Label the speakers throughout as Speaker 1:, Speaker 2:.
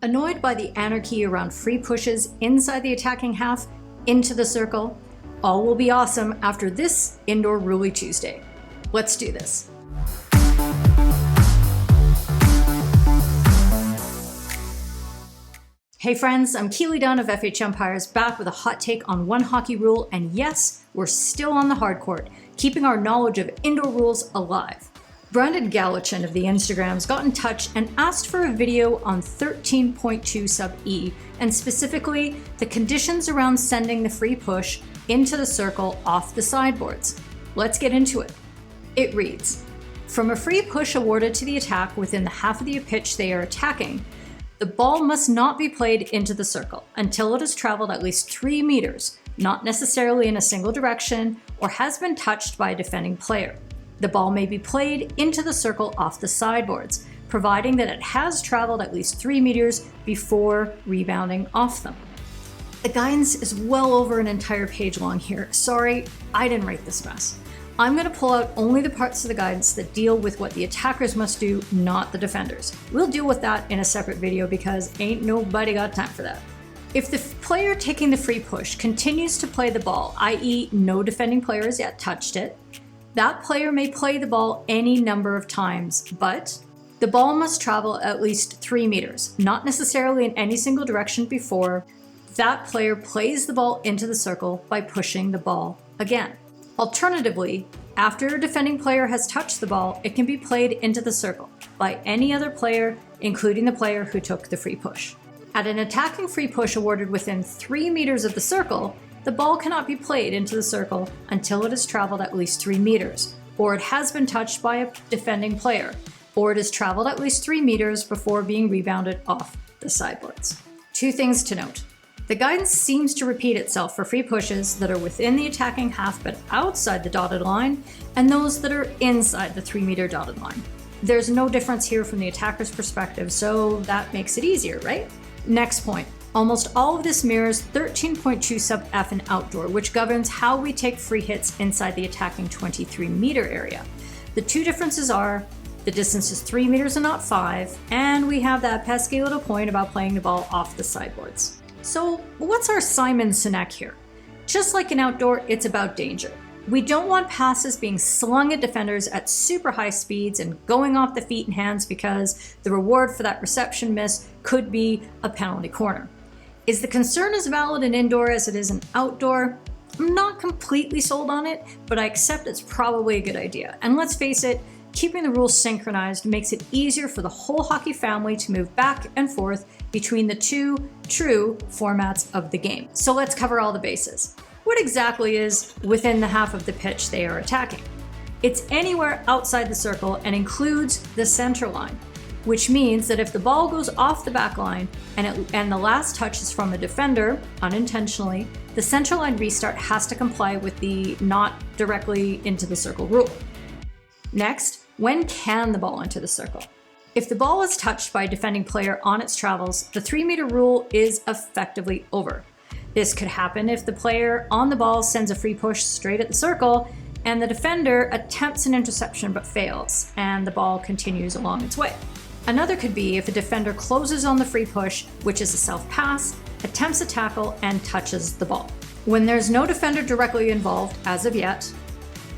Speaker 1: Annoyed by the anarchy around free pushes inside the attacking half into the circle? All will be awesome after this Indoor Ruly Tuesday. Let's do this. Hey friends, I'm Keely Dunn of FHumpires, back with a hot take on one hockey rule, and yes, we're still on the hard court, keeping our knowledge of indoor rules alive. Brandon Galichin of the Instagrams got in touch and asked for a video on 13.2 sub E, and specifically the conditions around sending the free push into the circle off the sideboards. Let's get into it. It reads, from a free push awarded to the attack within the half of the pitch they are attacking, the ball must not be played into the circle until it has traveled at least 3 meters, not necessarily in a single direction, or has been touched by a defending player. The ball may be played into the circle off the sideboards, providing that it has traveled at least 3 meters before rebounding off them. The guidance is well over an entire page long here. Sorry, I didn't write this mess. I'm going to pull out only the parts of the guidance that deal with what the attackers must do, not the defenders. We'll deal with that in a separate video because ain't nobody got time for that. If the player taking the free push continues to play the ball, i.e. no defending player has yet touched it, that player may play the ball any number of times, but the ball must travel at least 3 meters, not necessarily in any single direction before that player plays the ball into the circle by pushing the ball again. Alternatively, after a defending player has touched the ball, it can be played into the circle by any other player, including the player who took the free push. At an attacking free push awarded within 3 meters of the circle, the ball cannot be played into the circle until it has traveled at least 3 meters, or it has been touched by a defending player, or it has traveled at least 3 meters before being rebounded off the sideboards. 2 things to note. The guidance seems to repeat itself for free pushes that are within the attacking half but outside the dotted line, and those that are inside the 3 meter dotted line. There's no difference here from the attacker's perspective, so that makes it easier, right? Next point. Almost all of this mirrors 13.2 sub F in outdoor, which governs how we take free hits inside the attacking 23 meter area. The 2 differences are the distance is 3 meters and not 5, and we have that pesky little point about playing the ball off the sideboards. So what's our Simon Sinek here? Just like in outdoor, it's about danger. We don't want passes being slung at defenders at super high speeds and going off the feet and hands because the reward for that reception miss could be a penalty corner. Is the concern as valid in indoor as it is in outdoor? I'm not completely sold on it, but I accept it's probably a good idea. And let's face it, keeping the rules synchronized makes it easier for the whole hockey family to move back and forth between the 2 true formats of the game. So let's cover all the bases. What exactly is within the half of the pitch they are attacking? It's anywhere outside the circle and includes the center line, which means that if the ball goes off the back line and the last touch is from a defender, unintentionally, the center line restart has to comply with the not directly into the circle rule. Next, when can the ball enter the circle? If the ball is touched by a defending player on its travels, the 3 meter rule is effectively over. This could happen if the player on the ball sends a free push straight at the circle and the defender attempts an interception but fails, and the ball continues along its way. Another could be if a defender closes on the free push, which is a self-pass, attempts a tackle, and touches the ball. When there's no defender directly involved, as of yet,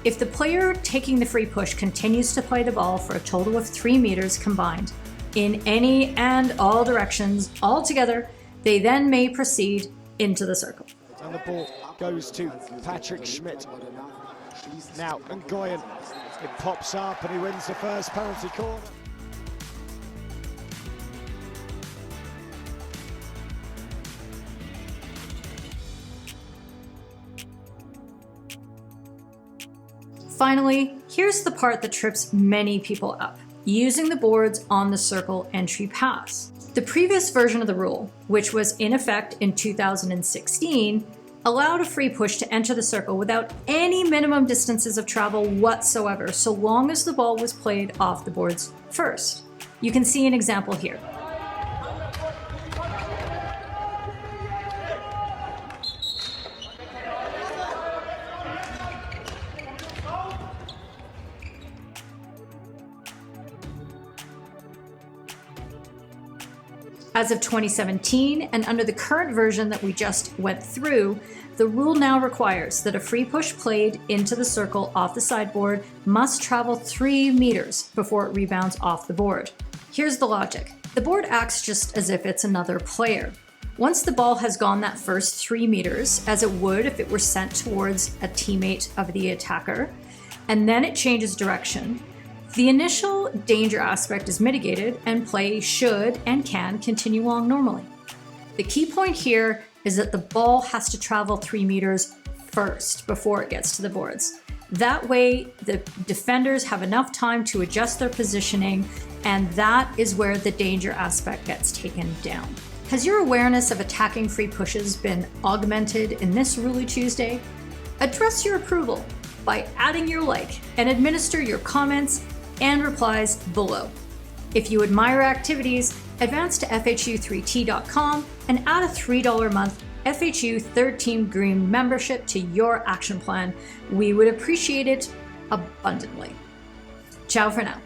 Speaker 1: if the player taking the free push continues to play the ball for a total of 3 meters combined in any and all directions altogether, they then may proceed into the circle.
Speaker 2: And the ball goes to Patrick Schmidt. Now, Ngoyan, it pops up and he wins the first penalty corner.
Speaker 1: Finally, here's the part that trips many people up, using the boards on the circle entry pass. The previous version of the rule, which was in effect in 2016, allowed a free push to enter the circle without any minimum distances of travel whatsoever, so long as the ball was played off the boards first. You can see an example here. As of 2017, and under the current version that we just went through, the rule now requires that a free push played into the circle off the sideboard must travel 3 meters before it rebounds off the board. Here's the logic. The board acts just as if it's another player. Once the ball has gone that first 3 meters, as it would if it were sent towards a teammate of the attacker, and then it changes direction, the initial danger aspect is mitigated and play should and can continue along normally. The key point here is that the ball has to travel 3 meters first before it gets to the boards. That way, the defenders have enough time to adjust their positioning, and that is where the danger aspect gets taken down. Has your awareness of attacking free pushes been augmented in this Ruly Tuesday? Address your approval by adding your like and administer your comments and replies below. If you admire activities, advance to FHU3T.com and add a $3 a month FHU Third Team Green membership to your action plan. We would appreciate it abundantly. Ciao for now.